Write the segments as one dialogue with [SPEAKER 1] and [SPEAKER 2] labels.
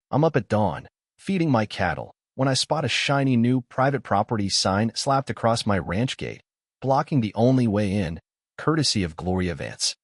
[SPEAKER 1] I'm up at dawn, feeding my cattle, when I spot a shiny new private property sign slapped across my ranch gate, blocking the only way in, courtesy of Gloria Vance.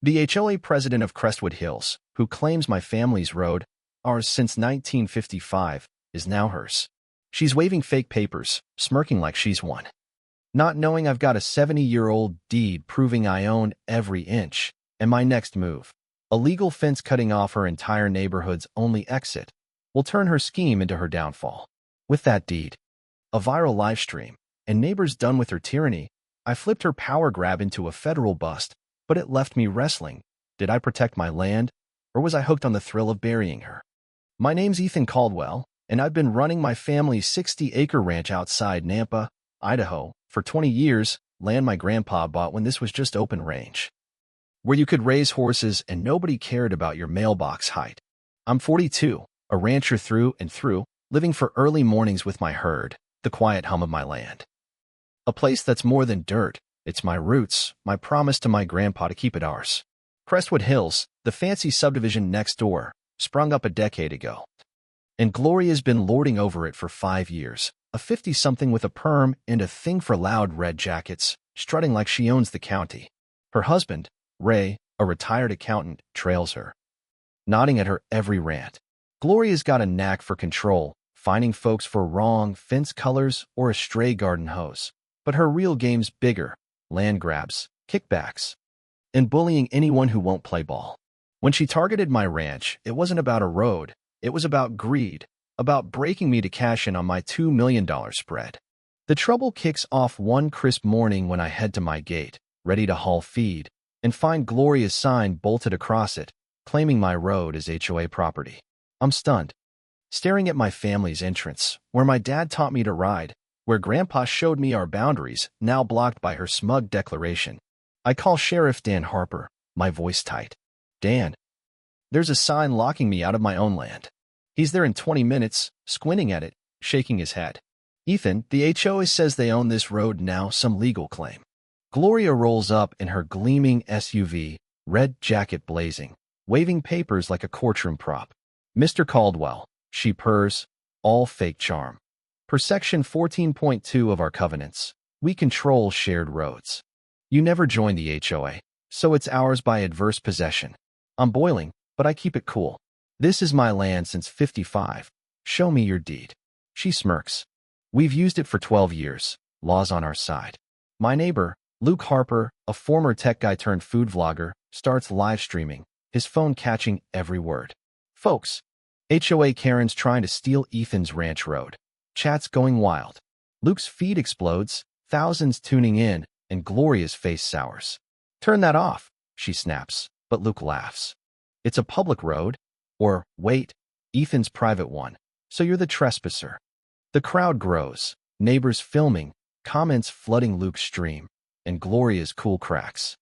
[SPEAKER 1] The HOA president of Crestwood Hills, who claims my family's road, ours since 1955, is now hers. She's waving fake papers, smirking like she's won. Not knowing I've got a 70-year-old deed proving I own every inch, and my next move, a legal fence cutting off her entire neighborhood's only exit, will turn her scheme into her downfall. With that deed, a viral live stream, and neighbors done with her tyranny, I flipped her power grab into a federal bust, but it left me wrestling. Did I protect my land, or was I hooked on the thrill of burying her? My name's Ethan Caldwell, and I've been running my family's 60-acre ranch outside Nampa, Idaho, for 20 years, land my grandpa bought when this was just open range, where you could raise horses and nobody cared about your mailbox height. I'm 42, a rancher through and through, living for early mornings with my herd, the quiet hum of my land. A place that's more than dirt, it's my roots, my promise to my grandpa to keep it ours. Crestwood Hills, the fancy subdivision next door, sprung up a decade ago. And Gloria's been lording over it for 5 years, a 50-something with a perm and a thing for loud red jackets, strutting like she owns the county. Her husband, Ray, a retired accountant, trails her, nodding at her every rant. Gloria's got a knack for control, finding folks for wrong fence colors or a stray garden hose. But her real game's bigger: land grabs, kickbacks, and bullying anyone who won't play ball. When she targeted my ranch, it wasn't about a road. It was about greed, about breaking me to cash in on my $2 million spread. The trouble kicks off one crisp morning when I head to my gate, ready to haul feed, and find Gloria's sign bolted across it, claiming my road as HOA property. I'm stunned, staring at my family's entrance, where my dad taught me to ride, where Grandpa showed me our boundaries, now blocked by her smug declaration. I call Sheriff Dan Harper, my voice tight. Dan, there's a sign locking me out of my own land. He's there in 20 minutes, squinting at it, shaking his head. Ethan, the HOA says they own this road now, some legal claim. Gloria rolls up in her gleaming SUV, red jacket blazing, waving papers like a courtroom prop. Mr. Caldwell, she purrs, all fake charm. Per Section 14.2 of our covenants, we control shared roads. You never joined the HOA, so it's ours by adverse possession. I'm boiling, but I keep it cool. This is my land since '55. Show me your deed. She smirks. We've used it for 12 years. Law's on our side. My neighbor, Luke Harper, a former tech guy turned food vlogger, starts live streaming, his phone catching every word. Folks, HOA Karen's trying to steal Ethan's ranch road. Chat's going wild. Luke's feed explodes, thousands tuning in, and Gloria's face sours. Turn that off, she snaps, but Luke laughs. It's a public road. Or, wait, Ethan's private one, so you're the trespasser. The crowd grows, neighbors filming, comments flooding Luke's stream, and Gloria's cool cracks.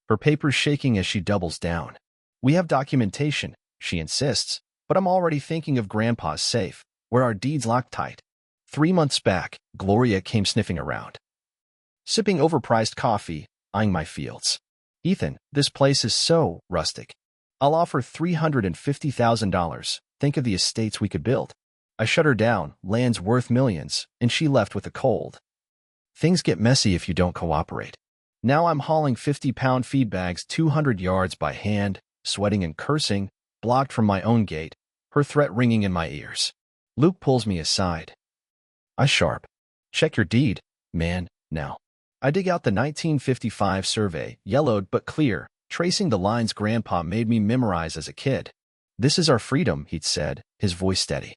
[SPEAKER 1] Her paper's shaking as she doubles down. We have documentation, she insists, but I'm already thinking of Grandpa's safe, where our deeds locked tight. 3 months back, Gloria came sniffing around, sipping overpriced coffee, eyeing my fields. Ethan, this place is so rustic. I'll offer $350,000. Think of the estates we could build. I shut her down, land's worth millions, and she left with a cold. Things get messy if you don't cooperate. Now I'm hauling 50-pound feed bags 200 yards by hand, sweating and cursing, blocked from my own gate, her threat ringing in my ears. Luke pulls me aside. I sharp. Check your deed, man, now. I dig out the 1955 survey, yellowed but clear, tracing the lines Grandpa made me memorize as a kid. This is our freedom, he'd said, his voice steady.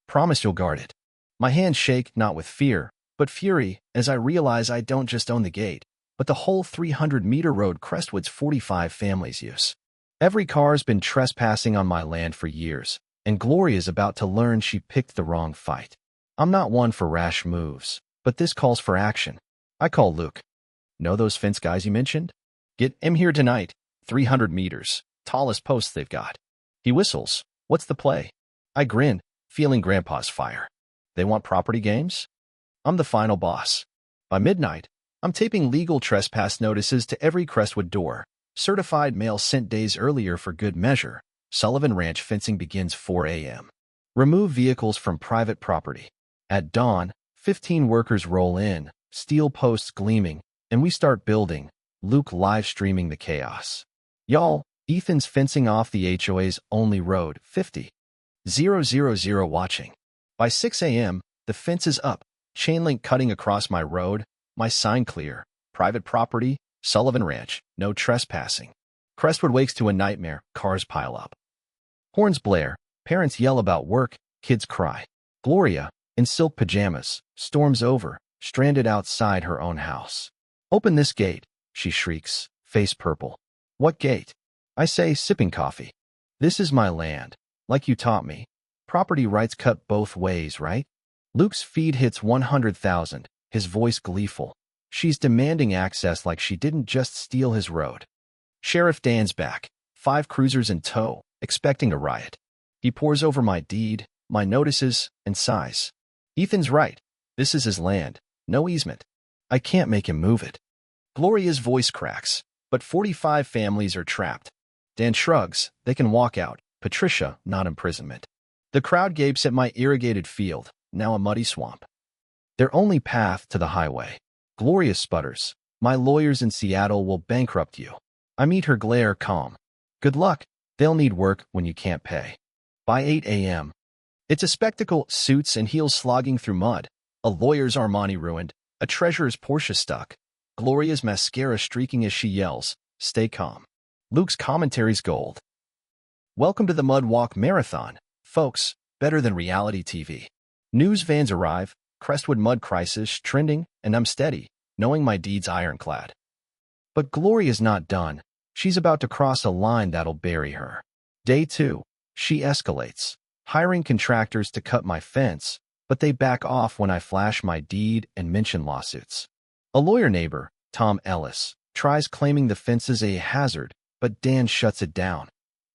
[SPEAKER 1] Promise you'll guard it. My hands shake, not with fear, but fury, as I realize I don't just own the gate, but the whole 300-meter road Crestwood's 45 families use. Every car's been trespassing on my land for years, and Gloria's about to learn she picked the wrong fight. I'm not one for rash moves, but this calls for action. I call Luke. Know those fence guys you mentioned? Get him here tonight. 300 meters. Tallest post they've got. He whistles. What's the play? I grin, feeling Grandpa's fire. They want property games? I'm the final boss. By midnight, I'm taping legal trespass notices to every Crestwood door. Certified mail sent days earlier for good measure. Sullivan Ranch fencing begins 4 a.m. Remove vehicles from private property. At dawn, 15 workers roll in, steel posts gleaming, and we start building, Luke live streaming the chaos. Y'all, Ethan's fencing off the HOA's only road, 50,000 watching. By 6 a.m., the fence is up, chain link cutting across my road, my sign clear, private property, Sullivan Ranch, no trespassing. Crestwood wakes to a nightmare, cars pile up. Horns blare, parents yell about work, kids cry. Gloria, in silk pajamas, storms over, stranded outside her own house. Open this gate, she shrieks, face purple. What gate? I say, sipping coffee. This is my land, like you taught me. Property rights cut both ways, right? Luke's feed hits 100,000, his voice gleeful. She's demanding access like she didn't just steal his road. Sheriff Dan's back, 5 cruisers in tow, expecting a riot. He pores over my deed, my notices, and sighs. Ethan's right. This is his land, no easement. I can't make him move it. Gloria's voice cracks, but 45 families are trapped. Dan shrugs, they can walk out. Patricia, not imprisonment. The crowd gapes at my irrigated field, now a muddy swamp. Their only path to the highway. Gloria sputters. My lawyers in Seattle will bankrupt you. I meet her glare calm. Good luck. They'll need work when you can't pay. By 8 a.m. It's a spectacle, suits and heels slogging through mud. A lawyer's Armani ruined, a treasurer's Porsche stuck. Gloria's mascara streaking as she yells, stay calm. Luke's commentary's gold. Welcome to the Mud Walk Marathon, folks, better than reality TV. News vans arrive, Crestwood mud crisis trending, and I'm steady, knowing my deed's ironclad. But Gloria's not done. She's about to cross a line that'll bury her. Day 2, she escalates, hiring contractors to cut my fence, but they back off when I flash my deed and mention lawsuits. A lawyer neighbor, Tom Ellis, tries claiming the fence is a hazard, but Dan shuts it down.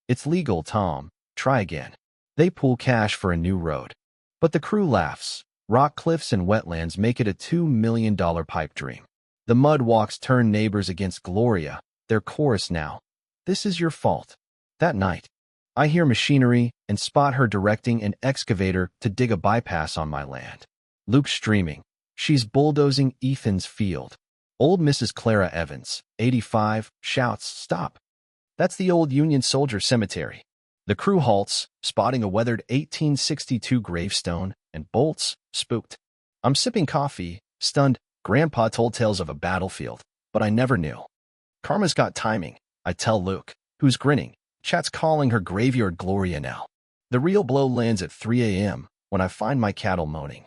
[SPEAKER 1] It's legal, Tom. Try again. They pool cash for a new road. But the crew laughs. Rock cliffs and wetlands make it a $2 million pipe dream. The mud walks turn neighbors against Gloria, their chorus now. This is your fault. That night, I hear machinery and spot her directing an excavator to dig a bypass on my land. Luke's streaming. She's bulldozing Ethan's field. Old Mrs. Clara Evans, 85, shouts, stop. That's the old Union Soldier Cemetery. The crew halts, spotting a weathered 1862 gravestone, and bolts, spooked. I'm sipping coffee, stunned. Grandpa told tales of a battlefield, but I never knew. Karma's got timing, I tell Luke, who's grinning. Chat's calling her graveyard Gloria now. The real blow lands at 3 a.m. when I find my cattle moaning.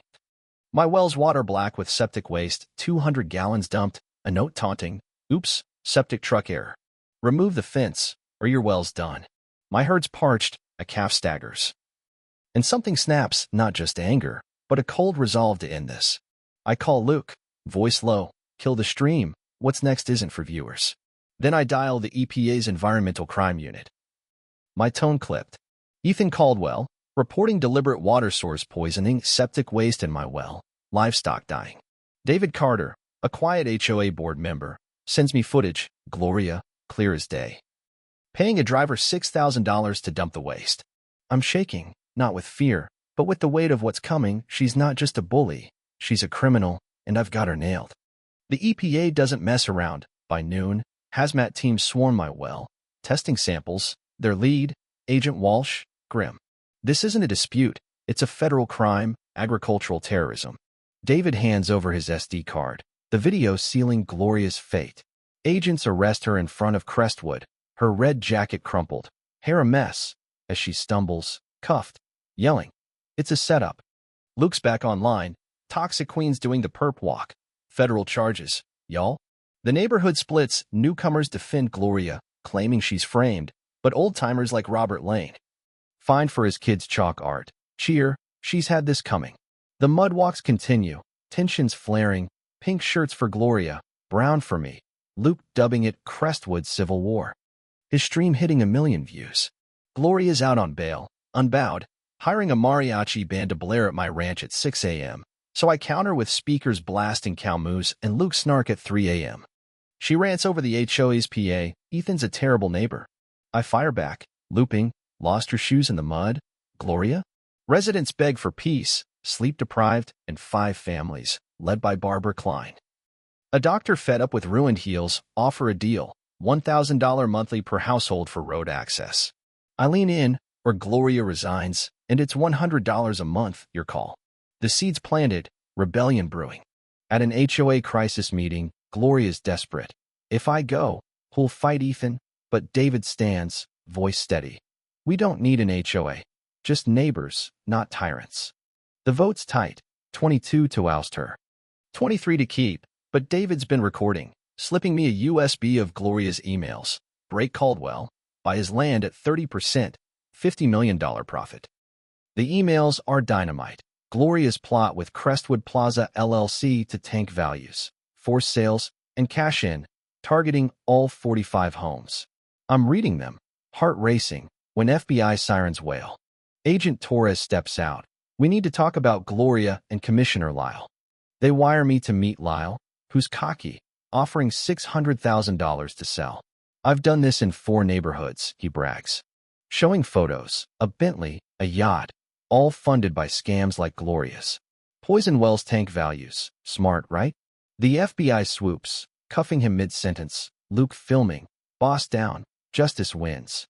[SPEAKER 1] My well's water black with septic waste, 200 gallons dumped, a note taunting, oops, septic truck error. Remove the fence, or your well's done. My herd's parched, a calf staggers. And something snaps, not just anger, but a cold resolve to end this. I call Luke, voice low, kill the stream, what's next isn't for viewers. Then I dial the EPA's Environmental Crime Unit. My tone clipped. Ethan Caldwell, reporting deliberate water source poisoning, septic waste in my well, livestock dying. David Carter, a quiet HOA board member, sends me footage, Gloria, clear as day. Paying a driver $6,000 to dump the waste. I'm shaking, not with fear, but with the weight of what's coming. She's not just a bully, she's a criminal, and I've got her nailed. The EPA doesn't mess around. By noon, hazmat teams swarm my well, testing samples. Their lead, Agent Walsh, grim. This isn't a dispute, it's a federal crime, agricultural terrorism. David hands over his SD card, the video sealing Gloria's fate. Agents arrest her in front of Crestwood, her red jacket crumpled, hair a mess, as she stumbles, cuffed, yelling. It's a setup. Luke's back online, Toxic Queen's doing the perp walk. Federal charges, y'all. The neighborhood splits, newcomers defend Gloria, claiming she's framed, but old-timers like Robert Lane. Fined for his kid's chalk art. Cheer, she's had this coming. The mud walks continue, tensions flaring, pink shirts for Gloria, brown for me. Luke dubbing it Crestwood Civil War. His stream hitting 1 million views. Gloria's out on bail, unbowed, hiring a mariachi band to blare at my ranch at 6 a.m., so I counter with speakers blasting cow moose and Luke snark at 3 a.m. She rants over the HOA's PA, Ethan's a terrible neighbor. I fire back, looping, lost her shoes in the mud. Gloria? Residents beg for peace, sleep-deprived, and 5 families, led by Barbara Klein. A doctor fed up with ruined heels offer a deal, $1,000 monthly per household for road access. I lean in, or Gloria resigns, and it's $100 a month, your call. The seeds planted, rebellion brewing. At an HOA crisis meeting, Gloria's desperate. If I go, who'll fight Ethan? But David stands, voice steady. We don't need an HOA. Just neighbors, not tyrants. The vote's tight, 22 to oust her. 23 to keep, but David's been recording, slipping me a USB of Gloria's emails. Break Caldwell, buy his land at 30%, $50 million profit. The emails are dynamite. Gloria's plot with Crestwood Plaza LLC to tank values, force sales, and cash in, targeting all 45 homes. I'm reading them, heart racing, when FBI sirens wail. Agent Torres steps out. We need to talk about Gloria and Commissioner Lyle. They wire me to meet Lyle, who's cocky, offering $600,000 to sell. I've done this in 4 neighborhoods, he brags. Showing photos, a Bentley, a yacht, all funded by scams like Gloria's. Poison wells tank values. Smart, right? The FBI swoops, cuffing him mid-sentence. Luke filming. Boss down. Justice wins.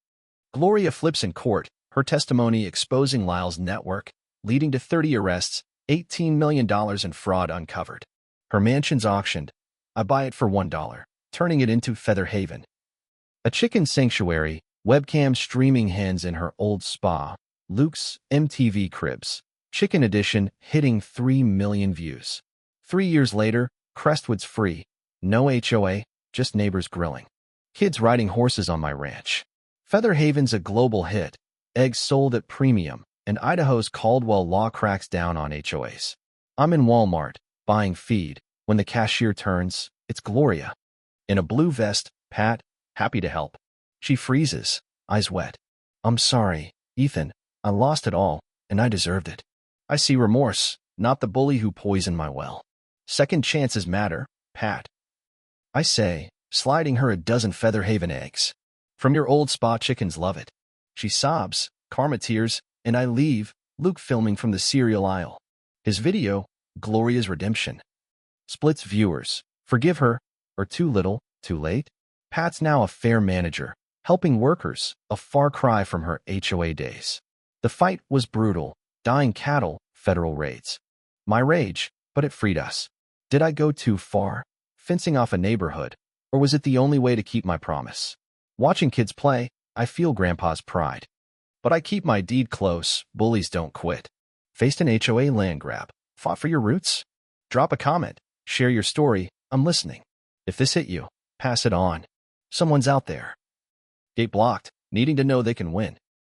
[SPEAKER 1] Gloria flips in court, her testimony exposing Lyle's network, leading to 30 arrests, $18 million in fraud uncovered. Her mansion's auctioned. I buy it for $1, turning it into Feather Haven. A chicken sanctuary, webcam streaming hens in her old spa, Luke's MTV Cribs, Chicken Edition hitting 3 million views. 3 years later, Crestwood's free. No HOA, just neighbors grilling. Kids riding horses on my ranch. Feather Haven's a global hit. Eggs sold at premium, and Idaho's Caldwell law cracks down on HOAs. I'm in Walmart, buying feed. When the cashier turns, it's Gloria. In a blue vest, Pat, happy to help. She freezes, eyes wet. I'm sorry, Ethan. I lost it all, and I deserved it. I see remorse, not the bully who poisoned my well. Second chances matter, Pat. I say, sliding her a dozen Feather Haven eggs. From your old spa, chickens love it. She sobs, karma tears, and I leave, Luke filming from the cereal aisle. His video, Gloria's Redemption. Splits viewers. Forgive her, or too little, too late? Pat's now a fair manager, helping workers, a far cry from her HOA days. The fight was brutal, dying cattle, federal raids. My rage, but it freed us. Did I go too far, fencing off a neighborhood, or was it the only way to keep my promise? Watching kids play, I feel Grandpa's pride. But I keep my deed close, bullies don't quit. Faced an HOA land grab, fought for your roots? Drop a comment, share your story, I'm listening. If this hit you, pass it on. Someone's out there. Gate blocked, needing to know they can win.